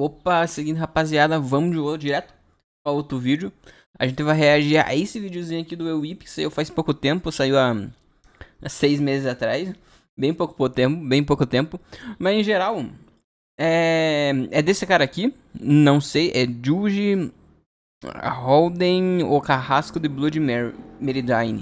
Opa, seguinte rapaziada, vamos direto para outro vídeo. A gente vai reagir a esse videozinho aqui do EWIP, que saiu faz pouco tempo, saiu há 6 meses atrás. Bem pouco tempo. Mas em geral, é desse cara aqui, não sei, é Juji Holden, o Carrasco de Blood Meridian.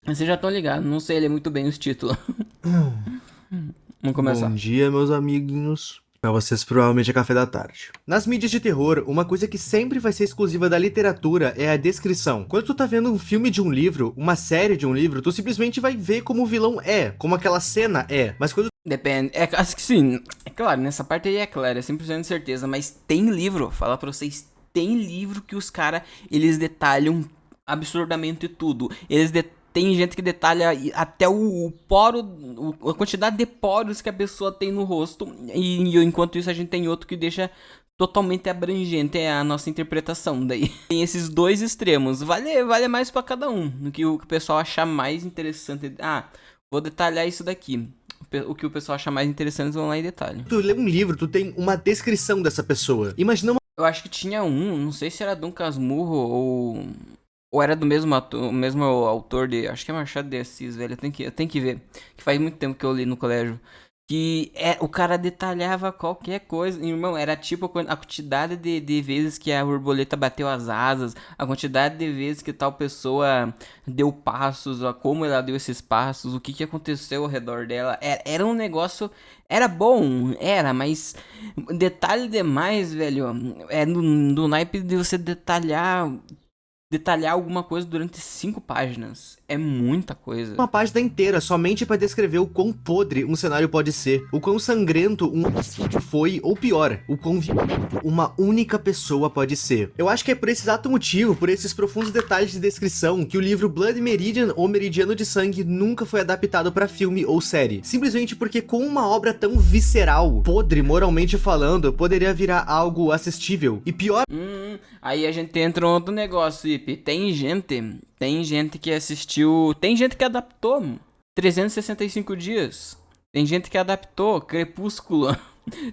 Vocês já estão ligados, não sei ler muito bem os títulos. Vamos começar. Bom dia, meus amiguinhos. Pra vocês provavelmente é café da tarde. Nas mídias de terror, uma coisa que sempre vai ser exclusiva da literatura é a descrição. Quando tu tá vendo um filme de um livro, uma série de um livro, tu simplesmente vai ver como o vilão é, como aquela cena é. Mas quando Depende, acho que sim, é claro, nessa parte aí é claro, é 100% de certeza, mas tem livro, falar pra vocês, tem livro que os caras, eles detalham absurdamente tudo, tem gente que detalha até o poro, a quantidade de poros que a pessoa tem no rosto, e enquanto isso a gente tem outro que deixa totalmente abrangente a nossa interpretação. Daí tem esses dois extremos, vale mais pra cada um, no que o pessoal achar mais interessante. Vou detalhar isso daqui. O que o pessoal achar mais interessante, eles vão lá e detalham. tu lê um livro, tu tem uma descrição dessa pessoa. Imagina uma Eu acho que tinha não sei se era Dom Casmurro ou era do mesmo autor de, acho que é Machado de Assis, velho, eu tenho que ver, que faz muito tempo que eu li no colégio, que o cara detalhava qualquer coisa, irmão, era tipo a quantidade de vezes que a borboleta bateu as asas, a quantidade de vezes que tal pessoa deu passos, como ela deu esses passos, o que aconteceu ao redor dela, era um negócio, era bom, mas detalhe demais, velho, do naipe de você detalhar alguma coisa durante 5 páginas. É muita coisa. uma página inteira somente pra descrever o quão podre um cenário pode ser, o quão sangrento um homicídio foi, ou pior, o quão violento uma única pessoa pode ser. Eu acho que é por esse exato motivo, por esses profundos detalhes de descrição, que o livro Blood Meridian ou Meridiano de Sangue nunca foi adaptado pra filme ou série. Simplesmente porque com uma obra tão visceral, podre moralmente falando, poderia virar algo assistível. E pior... Aí a gente entra em outro negócio, Ipe. Tem gente que assistiu, tem gente que adaptou 365 dias. Tem gente que adaptou Crepúsculo.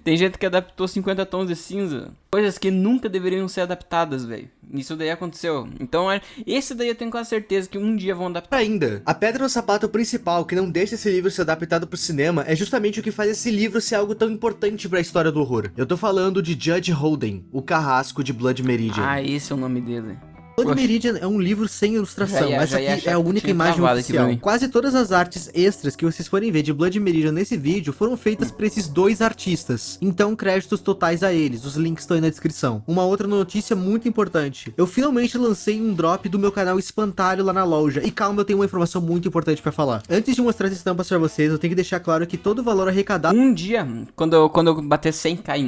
Tem gente que adaptou 50 Tons de Cinza. Coisas que nunca deveriam ser adaptadas, velho. Isso daí aconteceu. Então, esse daí eu tenho quase certeza que um dia vão adaptar. Ainda, a pedra no sapato principal que não deixa esse livro ser adaptado pro cinema é justamente o que faz esse livro ser algo tão importante pra história do horror. Eu tô falando de Judge Holden, o Carrasco de Blood Meridian. Esse é o nome dele. Blood Meridian é um livro sem ilustração, essa aqui é a única imagem aqui pra oficial. mim. Quase todas as artes extras que vocês forem ver de Blood Meridian nesse vídeo foram feitas por esses dois artistas. Então créditos totais a eles, os links estão aí na descrição. Uma outra notícia muito importante, eu finalmente lancei um drop do meu canal Espantalho lá na loja. E calma, eu tenho uma informação muito importante pra falar. Antes de mostrar as estampas pra vocês, eu tenho que deixar claro que todo o valor arrecadado... Um dia, quando eu bater 100k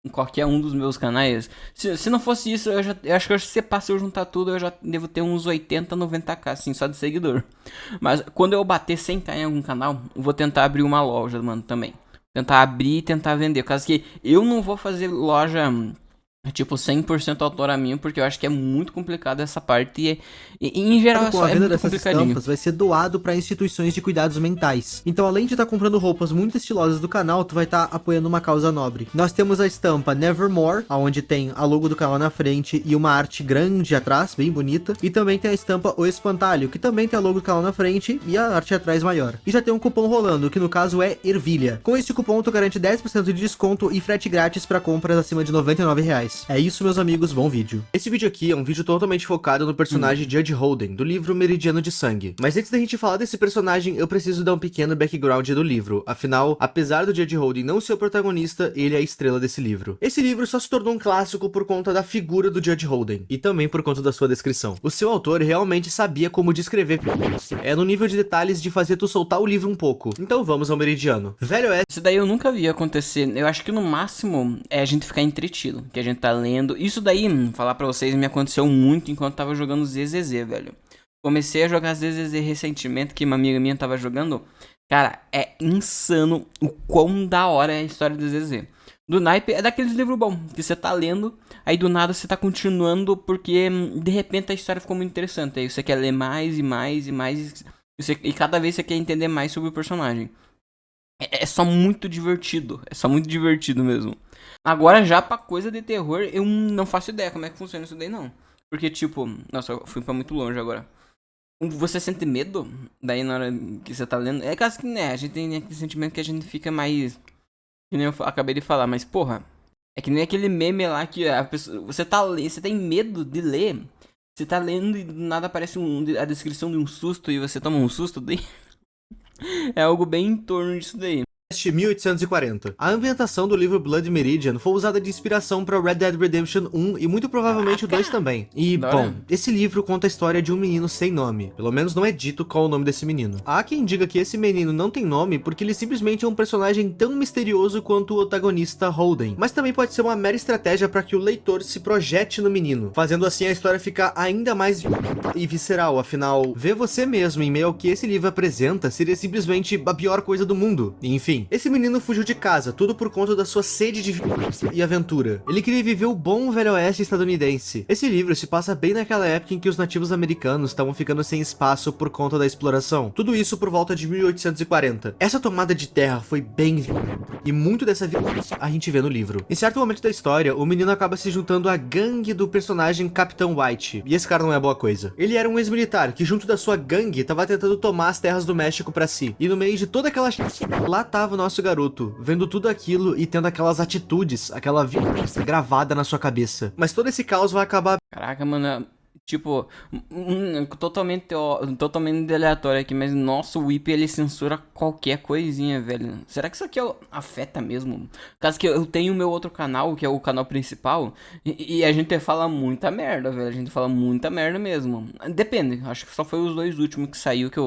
em qualquer um dos meus canais, se não fosse isso, eu acho que se eu juntar tudo, eu já devo ter uns 80, 90k, assim, só de seguidor. Mas quando eu bater 100k em algum canal, eu vou tentar abrir uma loja, mano, também. Tentar abrir e tentar vender, por causa que eu não vou fazer loja... tipo, 100% autora minha, porque eu acho que é muito complicado essa parte e em geral com a é venda muito dessas complicadinho. estampas vai ser doado para instituições de cuidados mentais. Então, além de estar comprando roupas muito estilosas do canal, tu vai estar apoiando uma causa nobre. Nós temos a estampa Nevermore, onde tem a logo do canal na frente e uma arte grande atrás, bem bonita. E também tem a estampa O Espantalho, que também tem a logo do canal na frente e a arte atrás maior. E já tem um cupom rolando, que no caso é Ervilha. Com esse cupom tu garante 10% de desconto e frete grátis para compras acima de R$99. É isso, meus amigos, bom vídeo. Esse vídeo aqui é um vídeo totalmente focado no personagem Judge Holden, do livro Meridiano de Sangue. Mas antes da gente falar desse personagem, eu preciso dar um pequeno background do livro. Afinal, apesar do Judge Holden não ser o protagonista, ele é a estrela desse livro. Esse livro só se tornou um clássico por conta da figura do Judge Holden, e também por conta da sua descrição. O seu autor realmente sabia como descrever. É no nível de detalhes de fazer tu soltar o livro um pouco. Então vamos ao Meridiano. Velho Isso daí eu nunca vi acontecer. Eu acho que no máximo é a gente ficar entretido, que a gente tá lendo. Isso daí, falar pra vocês, me aconteceu muito enquanto tava jogando ZZZ, velho. Comecei a jogar ZZZ recentemente, que uma amiga minha tava jogando. Cara, é insano o quão da hora é a história do ZZZ. Do naipe é daqueles livros bons, que você tá lendo, aí do nada você tá continuando, porque de repente a história ficou muito interessante. Aí você quer ler mais e mais e mais, e cada vez você quer entender mais sobre o personagem. É só muito divertido mesmo. Agora já pra coisa de terror, eu não faço ideia como é que funciona isso daí, não. Porque, tipo, nossa, eu fui pra muito longe agora. Você sente medo daí na hora que você tá lendo? É caso que, né, a gente tem aquele sentimento que a gente fica mais... Que nem eu acabei de falar, mas, porra, é que nem aquele meme lá que a pessoa... Você tá lendo, você tem medo de ler. Você tá lendo e do nada aparece a descrição de um susto e você toma um susto daí. É algo bem em torno disso daí. 1840. A ambientação do livro Blood Meridian foi usada de inspiração para Red Dead Redemption 1 e muito provavelmente o 2 também. E, bom, esse livro conta a história de um menino sem nome. Pelo menos não é dito qual o nome desse menino. Há quem diga que esse menino não tem nome porque ele simplesmente é um personagem tão misterioso quanto o antagonista Holden. Mas também pode ser uma mera estratégia para que o leitor se projete no menino, fazendo assim a história ficar ainda mais e visceral. Afinal, ver você mesmo em meio ao que esse livro apresenta seria simplesmente a pior coisa do mundo. Enfim, esse menino fugiu de casa, tudo por conta da sua sede de e aventura. Ele queria viver o bom velho oeste estadunidense. Esse livro se passa bem naquela época em que os nativos americanos estavam ficando sem espaço por conta da exploração. Tudo isso por volta de 1840. Essa tomada de terra foi bem e muito dessa violência a gente vê no livro. Em certo momento da história, o menino acaba se juntando à gangue do personagem Capitão White. E esse cara não é boa coisa. Ele era um ex-militar que junto da sua gangue estava tentando tomar as terras do México pra si. E no meio de toda aquela lá tava o nosso garoto, vendo tudo aquilo e tendo aquelas atitudes, aquela violência gravada na sua cabeça. Mas todo esse caos vai acabar... Caraca, mano, tipo, totalmente aleatório aqui, mas nossa, o Whip ele censura qualquer coisinha, velho. Será que isso aqui afeta mesmo? Caso que eu tenho o meu outro canal, que é o canal principal, e a gente fala muita merda, velho. A gente fala muita merda mesmo. Depende, acho que só foi os 2 últimos que saiu que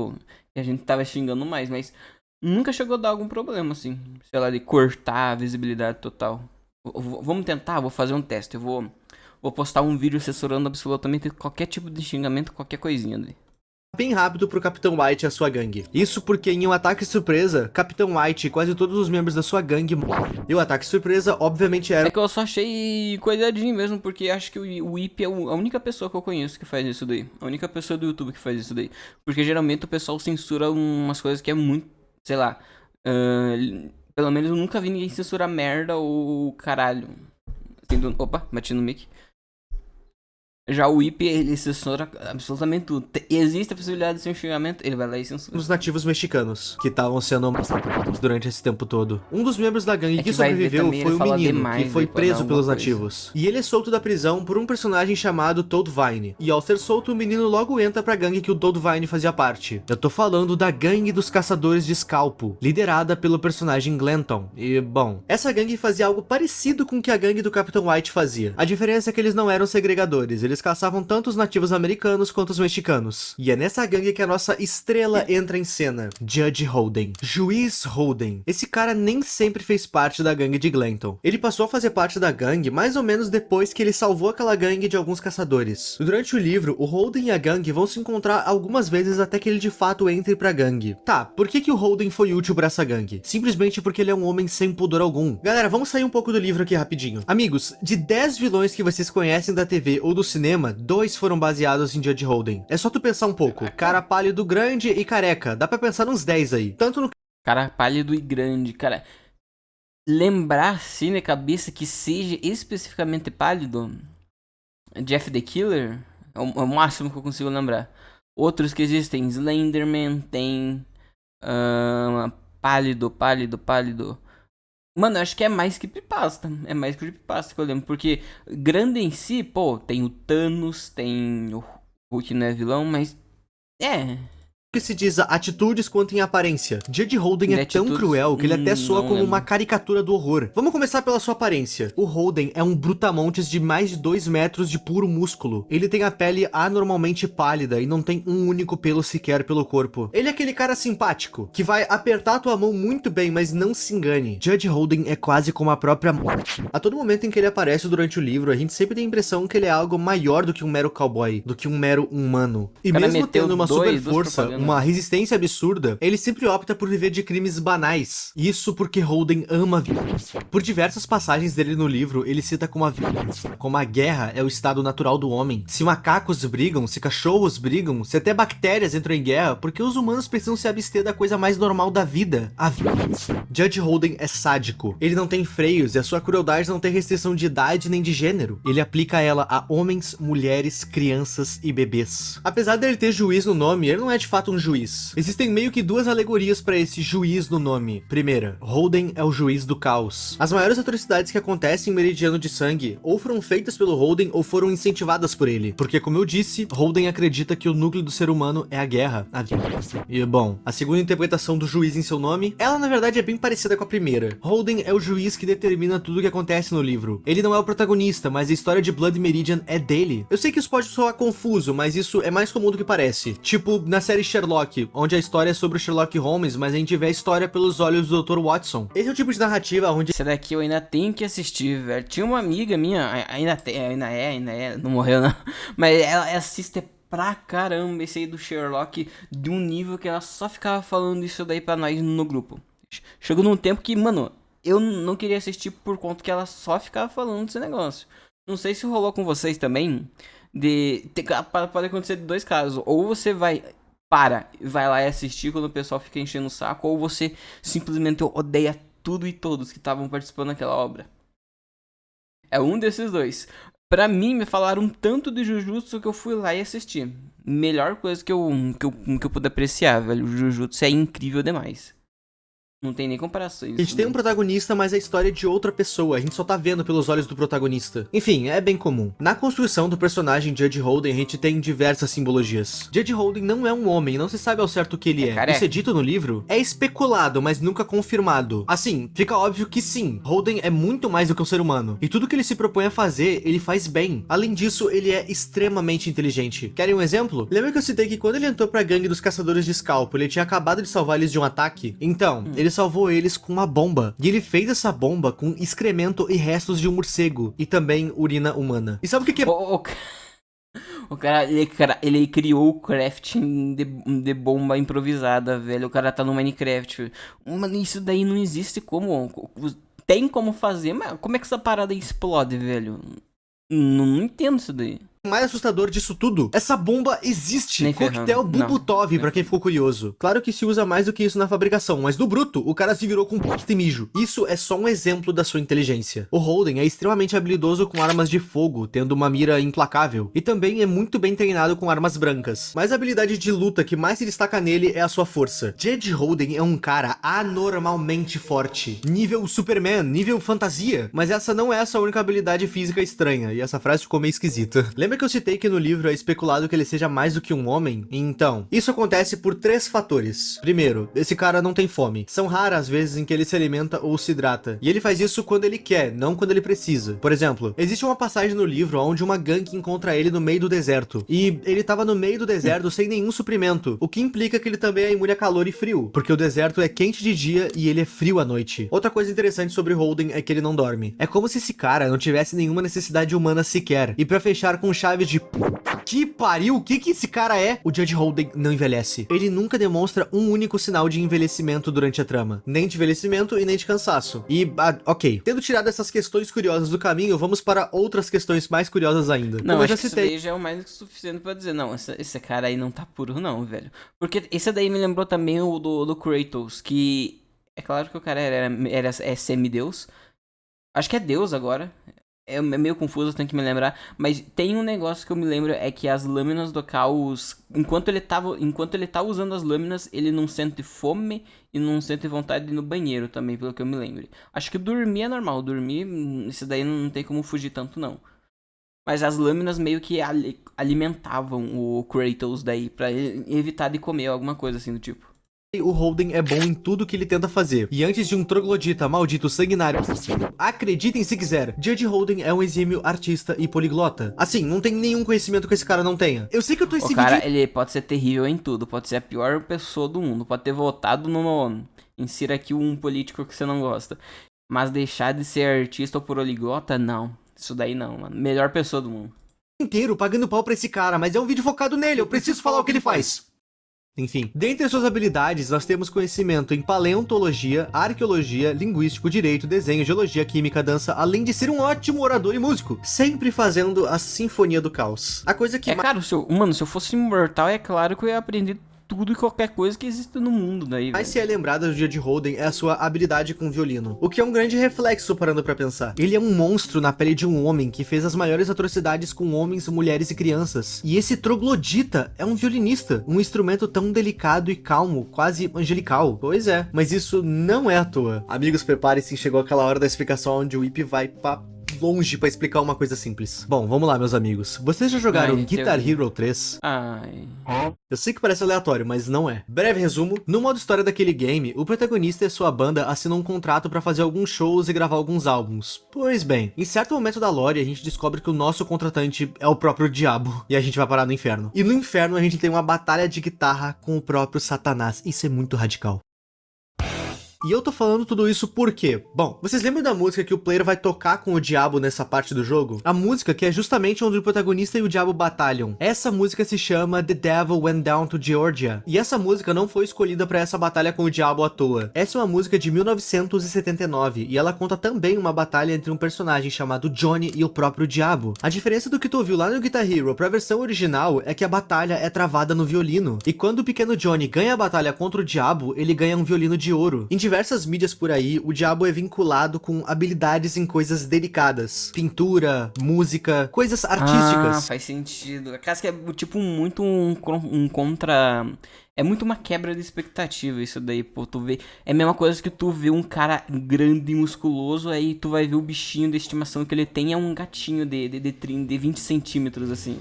a gente tava xingando mais, mas nunca chegou a dar algum problema, assim, sei lá, de cortar a visibilidade total. Vamos tentar, vou fazer um teste, eu vou postar um vídeo censurando absolutamente qualquer tipo de xingamento, qualquer coisinha ali. Bem rápido pro Capitão White e a sua gangue. Isso porque em um ataque surpresa, Capitão White e quase todos os membros da sua gangue morrem. E o ataque surpresa, obviamente, era... É que eu só achei coisadinho mesmo, porque acho que o Whip é a única pessoa que eu conheço que faz isso daí. A única pessoa do YouTube que faz isso daí. Porque geralmente o pessoal censura umas coisas que é muito, sei lá... pelo menos eu nunca vi ninguém censurar merda ou caralho. Assim, opa, bati no mic. Já o Whip, ele censura absolutamente tudo. Existe a possibilidade de ser um xingamento, ele vai lá e censura. Os nativos mexicanos, que estavam sendo massacrados durante esse tempo todo. Um dos membros da gangue que sobreviveu foi o menino, que foi preso pelos nativos. E ele é solto da prisão por um personagem chamado Toad Vine. E ao ser solto, o menino logo entra pra gangue que o Toad Vine fazia parte. Eu tô falando da gangue dos caçadores de escalpo, liderada pelo personagem Glenton. E, bom, essa gangue fazia algo parecido com o que a gangue do Capitão White fazia. A diferença é que eles não eram segregadores, eles caçavam tanto os nativos americanos quanto os mexicanos. E é nessa gangue que a nossa estrela entra em cena. Judge Holden. Juiz Holden. Esse cara nem sempre fez parte da gangue de Glenton. Ele passou a fazer parte da gangue mais ou menos depois que ele salvou aquela gangue de alguns caçadores. Durante o livro, o Holden e a gangue vão se encontrar algumas vezes até que ele de fato entre pra gangue. Tá, por que o Holden foi útil pra essa gangue? Simplesmente porque ele é um homem sem pudor algum. Galera, vamos sair um pouco do livro aqui rapidinho. Amigos, de 10 vilões que vocês conhecem da TV ou do cinema, 2 foram baseados em Judge Holden. É só tu pensar um pouco. Cara pálido, grande e careca. Dá pra pensar uns 10 aí. Tanto no... Cara pálido e grande, cara. Lembrar assim na cabeça que seja especificamente pálido. Jeff the Killer é o máximo que eu consigo lembrar. Outros que existem, Slenderman, tem... pálido. Mano, eu acho que é mais creepypasta. É mais creepypasta que eu lembro. Porque grande em si, pô, tem o Thanos, tem o Hulk não é vilão, mas... que se diz atitudes quanto em aparência. Judge Holden é tão cruel que ele até soa como uma caricatura do horror. Vamos começar pela sua aparência. O Holden é um brutamontes de mais de 2 metros de puro músculo. Ele tem a pele anormalmente pálida e não tem um único pelo sequer pelo corpo. Ele é aquele cara simpático, que vai apertar a tua mão muito bem, mas não se engane. Judge Holden é quase como a própria morte. A todo momento em que ele aparece durante o livro, a gente sempre tem a impressão que ele é algo maior do que um mero cowboy, do que um mero humano. E mesmo tendo uma super força, uma resistência absurda, ele sempre opta por viver de crimes banais. Isso porque Holden ama a violência. Por diversas passagens dele no livro, ele cita como a violência, como a guerra é o estado natural do homem. Se macacos brigam, se cachorros brigam, se até bactérias entram em guerra, porque os humanos precisam se abster da coisa mais normal da vida, a violência. Judge Holden é sádico. Ele não tem freios e a sua crueldade não tem restrição de idade nem de gênero. Ele aplica ela a homens, mulheres, crianças e bebês. Apesar dele ter juiz no nome, ele não é de fato um juiz. Existem meio que duas alegorias para esse juiz no nome. Primeira, Holden é o juiz do caos. As maiores atrocidades que acontecem em Meridiano de Sangue ou foram feitas pelo Holden ou foram incentivadas por ele. Porque, como eu disse, Holden acredita que o núcleo do ser humano é a guerra, a violência. E, bom, a segunda interpretação do juiz em seu nome, ela na verdade é bem parecida com a primeira. Holden é o juiz que determina tudo o que acontece no livro. Ele não é o protagonista, mas a história de Blood Meridian é dele. Eu sei que isso pode soar confuso, mas isso é mais comum do que parece. Tipo, na série Sherlock, onde a história é sobre o Sherlock Holmes, mas a gente vê a história pelos olhos do Dr. Watson. Esse é o tipo de narrativa onde... Esse daqui eu ainda tenho que assistir, velho. Tinha uma amiga minha, ainda é, não morreu não. Mas ela assiste pra caramba esse aí do Sherlock, de um nível que ela só ficava falando isso daí pra nós no grupo. Chegou num tempo que, mano, eu não queria assistir por conta que ela só ficava falando desse negócio. Não sei se rolou com vocês também, pode acontecer de dois casos. Ou você vai lá e assistir quando o pessoal fica enchendo o saco, ou você simplesmente odeia tudo e todos que estavam participando daquela obra. É um desses dois. Pra mim, me falaram tanto de Jujutsu que eu fui lá e assisti. Melhor coisa que eu pude apreciar, velho. O Jujutsu é incrível demais. Não tem nem comparação. A gente tem um protagonista, mas a história é de outra pessoa. A gente só tá vendo pelos olhos do protagonista. Enfim, é bem comum. Na construção do personagem Judge Holden, a gente tem diversas simbologias. Judge Holden não é um homem, não se sabe ao certo o que ele é. Isso é dito no livro? É especulado, mas nunca confirmado. Assim, fica óbvio que sim, Holden é muito mais do que um ser humano. E tudo que ele se propõe a fazer, ele faz bem. Além disso, ele é extremamente inteligente. Querem um exemplo? Lembra que eu citei que quando ele entrou pra gangue dos caçadores de escalpo, ele tinha acabado de salvar eles de um ataque? Então, ele salvou eles com uma bomba. E ele fez essa bomba com excremento e restos de um morcego. E também urina humana. E sabe o que é... O cara, ele criou o crafting de bomba improvisada, velho. O cara tá no Minecraft. Mano, isso daí não existe como... Tem como fazer, mas como é que essa parada explode, velho? Não entendo isso daí. Mais assustador disso tudo, essa bomba existe. Nem Coquetel Bubutov, pra quem ficou curioso. Claro que se usa mais do que isso na fabricação, mas no bruto, o cara se virou com bosta e mijo. Isso é só um exemplo da sua inteligência. O Holden é extremamente habilidoso com armas de fogo, tendo uma mira implacável. E também é muito bem treinado com armas brancas. Mas a habilidade de luta que mais se destaca nele é a sua força. Judge Holden é um cara anormalmente forte. Nível Superman, nível fantasia. Mas essa não é a sua única habilidade física estranha. E essa frase ficou meio esquisita. Lembra que eu citei que no livro é especulado que ele seja mais do que um homem? Então, isso acontece por 3 fatores. Primeiro, esse cara não tem fome. São raras as vezes em que ele se alimenta ou se hidrata. E ele faz isso quando ele quer, não quando ele precisa. Por exemplo, existe uma passagem no livro onde uma gangue encontra ele no meio do deserto. E ele tava no meio do deserto sem nenhum suprimento. O que implica que ele também é imune a calor e frio. Porque o deserto é quente de dia e ele é frio à noite. Outra coisa interessante sobre Holden é que ele não dorme. É como se esse cara não tivesse nenhuma necessidade humana sequer. E pra fechar com chave de que pariu, o que esse cara é? O Judge Holden não envelhece. Ele nunca demonstra um único sinal de envelhecimento durante a trama. Nem de envelhecimento e nem de cansaço. E, ok. Tendo tirado essas questões curiosas do caminho, vamos para outras questões mais curiosas ainda. Não, eu já citei. Isso daí já é o mais do que suficiente pra dizer. Não, esse cara aí não tá puro não, velho. Porque esse daí me lembrou também o do Kratos, que... É claro que o cara é semideus. Acho que é deus agora. É meio confuso, tenho que me lembrar. Mas tem um negócio que eu me lembro, é que as lâminas do caos... Enquanto ele tá usando as lâminas, ele não sente fome e não sente vontade de ir no banheiro também, pelo que eu me lembro. Acho que dormir é normal. Dormir, isso daí não tem como fugir tanto, não. Mas as lâminas meio que alimentavam o Kratos daí, pra evitar de comer alguma coisa assim do tipo. O Holden é bom em tudo que ele tenta fazer. E antes de um troglodita maldito sanguinário, acreditem se quiser, Judge Holden é um exímio artista e poliglota. Assim, não tem nenhum conhecimento que esse cara não tenha. Eu sei que eu tô esse vídeo... O cara, ele pode ser terrível em tudo. Pode ser a pior pessoa do mundo. Pode ter votado no... Insira aqui um político que você não gosta. Mas deixar de ser artista ou poliglota, não. Isso daí não, mano. Melhor pessoa do mundo. Inteiro pagando pau pra esse cara, mas é um vídeo focado nele. Eu preciso falar o que ele faz. Enfim, dentre suas habilidades, nós temos conhecimento em paleontologia, arqueologia, linguístico, direito, desenho, geologia, química, dança, além de ser um ótimo orador e músico, sempre fazendo a sinfonia do caos. A coisa que... Cara, mano, se eu fosse imortal, é claro que eu ia aprender tudo e qualquer coisa que existe no mundo daí, mais velho. se é lembrada do dia de Holden é a sua habilidade com violino, o que é um grande reflexo parando pra pensar. Ele é um monstro na pele de um homem que fez as maiores atrocidades com homens, mulheres e crianças. E esse troglodita é um violinista, um instrumento tão delicado e calmo, quase angelical. Pois é, mas isso não é à toa. Amigos, preparem-se, chegou aquela hora da explicação onde o Ip vai pra longe pra explicar uma coisa simples. Bom, vamos lá, meus amigos. Vocês já jogaram Guitar Hero 3? Ai. Eu sei que parece aleatório, mas não é. Breve resumo, no modo história daquele game, o protagonista e sua banda assinam um contrato pra fazer alguns shows e gravar alguns álbuns. Pois bem, em certo momento da lore, a gente descobre que o nosso contratante é o próprio diabo, e a gente vai parar no inferno. E no inferno a gente tem uma batalha de guitarra com o próprio Satanás. Isso é muito radical. E eu tô falando tudo isso por quê? Bom, vocês lembram da música que o player vai tocar com o diabo nessa parte do jogo? A música que é justamente onde o protagonista e o diabo batalham. Essa música se chama The Devil Went Down to Georgia. E essa música não foi escolhida pra essa batalha com o diabo à toa. Essa é uma música de 1979 e ela conta também uma batalha entre um personagem chamado Johnny e o próprio diabo. A diferença do que tu ouviu lá no Guitar Hero pra versão original é que a batalha é travada no violino. E quando o pequeno Johnny ganha a batalha contra o diabo, ele ganha um violino de ouro. Em diversas mídias por aí, o diabo é vinculado com habilidades em coisas delicadas. Pintura, música, coisas artísticas. Ah, faz sentido. A casa que é tipo muito um contra... É muito uma quebra de expectativa isso daí, pô, tu vê... É a mesma coisa que tu vê um cara grande e musculoso, aí tu vai ver o bichinho de estimação que ele tem é um gatinho de 20 centímetros, assim.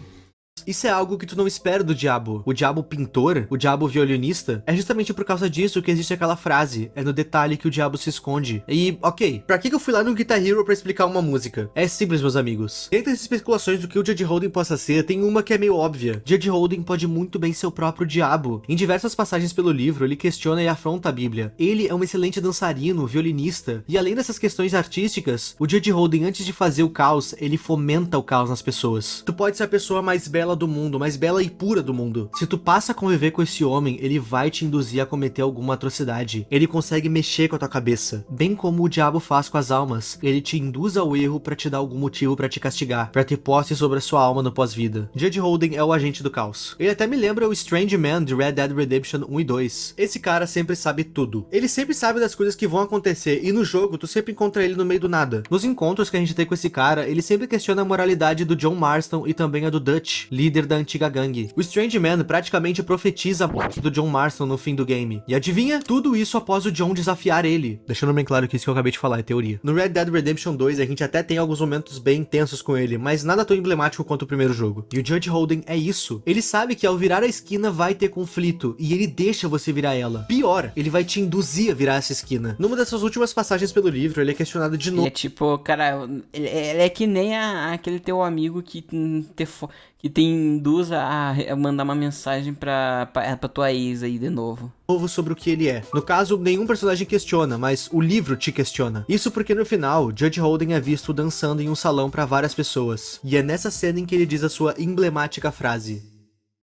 Isso é algo que tu não espera do diabo. O diabo pintor, o diabo violinista, é justamente por causa disso que existe aquela frase, é no detalhe que o diabo se esconde. E, ok, pra que eu fui lá no Guitar Hero pra explicar uma música? É simples, meus amigos. Entre as especulações do que o J.J. Holden possa ser, tem uma que é meio óbvia. J.J. Holden pode muito bem ser o próprio diabo. Em diversas passagens pelo livro, ele questiona e afronta a Bíblia. Ele é um excelente dançarino, violinista, e além dessas questões artísticas, o J.J. Holden, antes de fazer o caos, ele fomenta o caos nas pessoas. Tu pode ser a pessoa mais bela do mundo, mais bela e pura do mundo. Se tu passa a conviver com esse homem, ele vai te induzir a cometer alguma atrocidade. Ele consegue mexer com a tua cabeça, bem como o diabo faz com as almas. Ele te induz ao erro pra te dar algum motivo pra te castigar, pra ter posse sobre a sua alma no pós-vida. J.J. Holden é o agente do caos. Ele até me lembra o Strange Man de Red Dead Redemption 1 e 2. Esse cara sempre sabe tudo. Ele sempre sabe das coisas que vão acontecer, e no jogo tu sempre encontra ele no meio do nada. Nos encontros que a gente tem com esse cara, ele sempre questiona a moralidade do John Marston e também a do Dutch, líder da antiga gangue. O Strange Man praticamente profetiza a morte do John Marston no fim do game. E adivinha? Tudo isso após o John desafiar ele. Deixando bem claro que isso que eu acabei de falar é teoria. No Red Dead Redemption 2, a gente até tem alguns momentos bem intensos com ele, mas nada tão emblemático quanto o primeiro jogo. E o J.J. Holden é isso. Ele sabe que ao virar a esquina vai ter conflito, e ele deixa você virar ela. Pior, ele vai te induzir a virar essa esquina. Numa dessas últimas passagens pelo livro, ele é questionado de novo. Ele é tipo, cara, ele é que nem aquele teu amigo que te induz a mandar uma mensagem pra tua ex aí de novo. Sobre o que ele é. No caso, nenhum personagem questiona, mas o livro te questiona. Isso porque no final, Judge Holden é visto dançando em um salão pra várias pessoas. E é nessa cena em que ele diz a sua emblemática frase: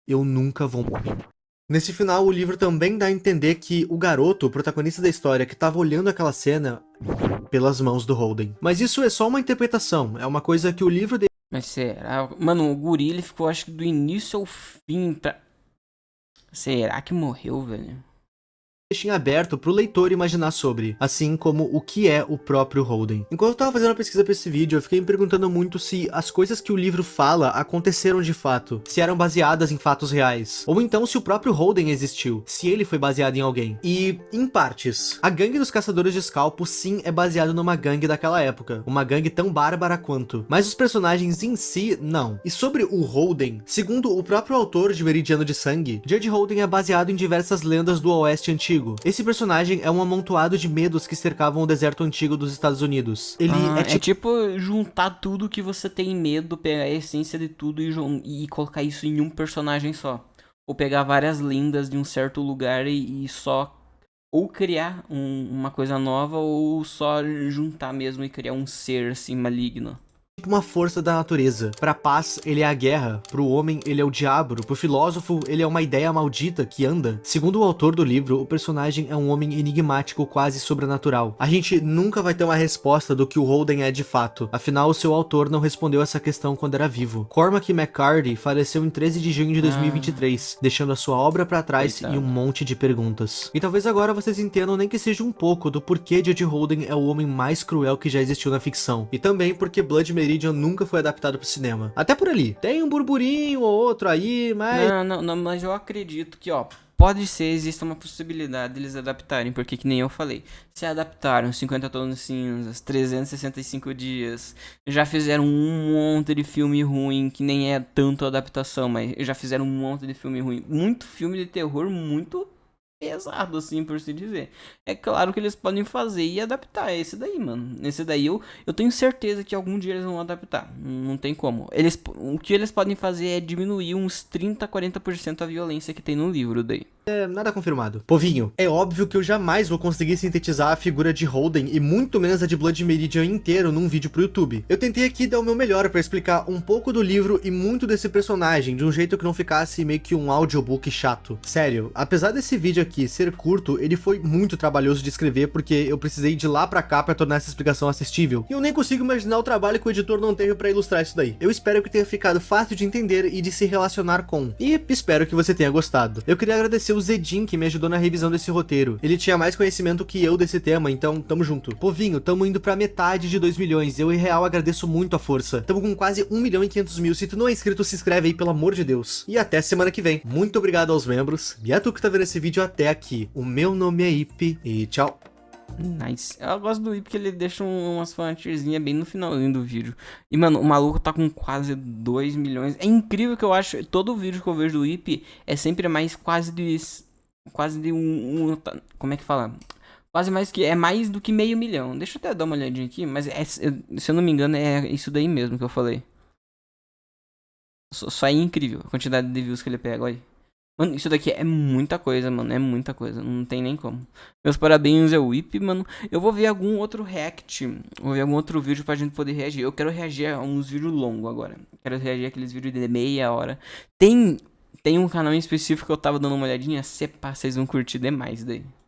"Eu nunca vou morrer." Nesse final, o livro também dá a entender que o garoto, o protagonista da história, que tava olhando aquela cena, pelas mãos do Holden. Mas isso é só uma interpretação, é uma coisa que o livro... Mas será? Mano, o guri, ele ficou, acho que do início ao fim pra... Será que morreu, velho? Deixa em aberto pro leitor imaginar sobre, assim como o que é o próprio Holden. Enquanto eu tava fazendo a pesquisa pra esse vídeo, eu fiquei me perguntando muito se as coisas que o livro fala aconteceram de fato, se eram baseadas em fatos reais, ou então se o próprio Holden existiu, se ele foi baseado em alguém. E, em partes, a gangue dos caçadores de escalpo sim é baseado numa gangue daquela época, uma gangue tão bárbara quanto, mas os personagens em si, não. E sobre o Holden, segundo o próprio autor de Meridiano de Sangue, J.J. Holden é baseado em diversas lendas do Oeste Antigo. Esse personagem é um amontoado de medos que cercavam o deserto antigo dos Estados Unidos. Ele é tipo juntar tudo que você tem medo, pegar a essência de tudo e colocar isso em um personagem só. Ou pegar várias lendas de um certo lugar e só... Ou criar uma coisa nova, ou só juntar mesmo e criar um ser assim maligno. tipo uma força da natureza. Pra paz, ele é a guerra. Pro homem, ele é o diabo. Pro filósofo, ele é uma ideia maldita que anda. Segundo o autor do livro, o personagem é um homem enigmático, quase sobrenatural. A gente nunca vai ter uma resposta do que o Holden é de fato. Afinal, o seu autor não respondeu essa questão quando era vivo. Cormac McCarthy faleceu em 13 de junho de 2023, deixando a sua obra pra trás e um monte de perguntas. E talvez agora vocês entendam nem que seja um pouco do porquê J.J. Holden é o homem mais cruel que já existiu na ficção. E também porque Blood Meridian nunca foi adaptado pro cinema. Até por ali. Tem um burburinho ou outro aí, mas... Não, mas eu acredito que, ó, pode ser, existe uma possibilidade deles adaptarem, porque que nem eu falei, se adaptaram 50 Tons de Cinzas, 365 Dias, já fizeram um monte de filme ruim, que nem é tanto adaptação, mas já fizeram um monte de filme ruim, muito filme de terror, muito pesado, assim, por se dizer. É claro que eles podem fazer e adaptar esse daí, mano. Esse daí eu tenho certeza que algum dia eles vão adaptar. Não tem como. O que eles podem fazer é diminuir uns 30, 40% a violência que tem no livro daí. Nada confirmado. Povinho, é óbvio que eu jamais vou conseguir sintetizar a figura de Holden e muito menos a de Blood Meridian inteiro num vídeo pro YouTube. Eu tentei aqui dar o meu melhor pra explicar um pouco do livro e muito desse personagem, de um jeito que não ficasse meio que um audiobook chato. Sério, apesar desse vídeo aqui ser curto, ele foi muito trabalhoso de escrever porque eu precisei de lá pra cá pra tornar essa explicação assistível. E eu nem consigo imaginar o trabalho que o editor não teve pra ilustrar isso daí. Eu espero que tenha ficado fácil de entender e de se relacionar com. E espero que você tenha gostado. Eu queria agradecer o Zedin, que me ajudou na revisão desse roteiro. Ele tinha mais conhecimento que eu desse tema, então tamo junto. Povinho, tamo indo pra metade de 2 milhões. Eu, em real, agradeço muito a força. Tamo com quase 1 milhão e 500 mil. Se tu não é inscrito, se inscreve aí, pelo amor de Deus. E até semana que vem. Muito obrigado aos membros. E a tu que tá vendo esse vídeo até aqui. O meu nome é Ip e tchau. Nice. Eu gosto do Ip porque ele deixa umas frontierzinhas bem no finalzinho do vídeo. E, mano, o maluco tá com quase 2 milhões. É incrível que eu acho. Todo vídeo que eu vejo do Ip é sempre mais quase de como é que fala? Quase mais que... É mais do que meio milhão. Deixa eu até dar uma olhadinha aqui. Mas se eu não me engano é isso daí mesmo que eu falei. Só é incrível a quantidade de views que ele pega, olha. Mano, isso daqui é muita coisa, mano. É muita coisa. Não tem nem como. Meus parabéns ao Whip, mano. Eu vou ver algum outro react. Vou ver algum outro vídeo pra gente poder reagir. Eu quero reagir a uns vídeos longos agora. Quero reagir àqueles vídeos de meia hora. Tem um canal em específico que eu tava dando uma olhadinha. Se pá, vocês vão curtir demais daí.